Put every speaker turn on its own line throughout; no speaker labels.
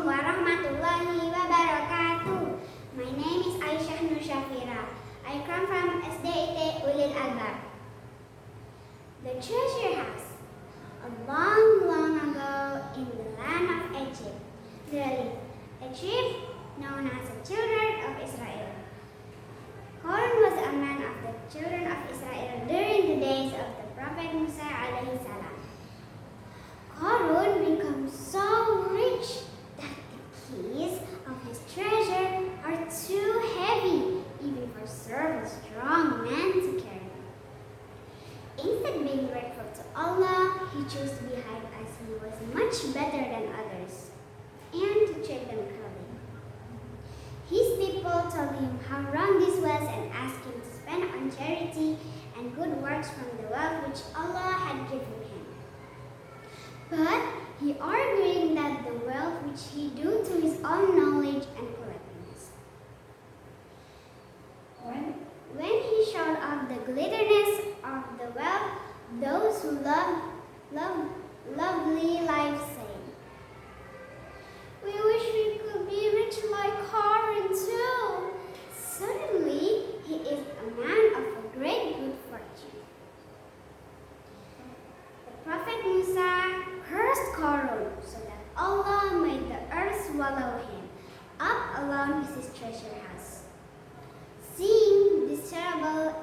warahmatullahi wabarakatuh. My name is SAFIRA. I come from SDIT ALBAB. The treasure house. A long, long ago in the land of Egypt, there lived a chief known as the children of Israel. Harun was a man of the children of Israel during the days of the Prophet Musa alayhi salam. Harun became so rich that the keys of his treasure are too heavy even for several strong men to carry. Instead of being grateful to Allah, he chose to be hide as he was much better than others and to treat them kindly. His people told him how wrong this was and asked him to spend on charity and good works from the wealth which Allah had given him. But he argued that the wealth which he due to his own knowledge and cleverness. When he showed off the glitterness of the wealth, those who lovely life said, "We wish we could be rich like Harun too." Certainly, he is a man of a great good fortune. The Prophet Musa cursed Harun so that Allah made the earth swallow him up along with his treasure house. Seeing this terrible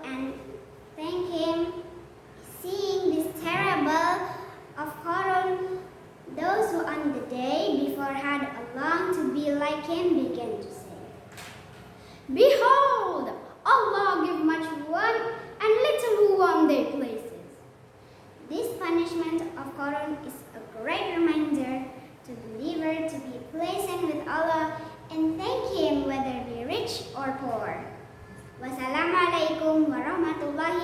of Harun, those who on the day before had a long to be like him began to say, "Behold, Allah give much one and little who won their places." This punishment of Harun is a great reminder to the believer to be pleasant with Allah and thank Him whether be rich or poor. Wassalamualaikum warahmatullahi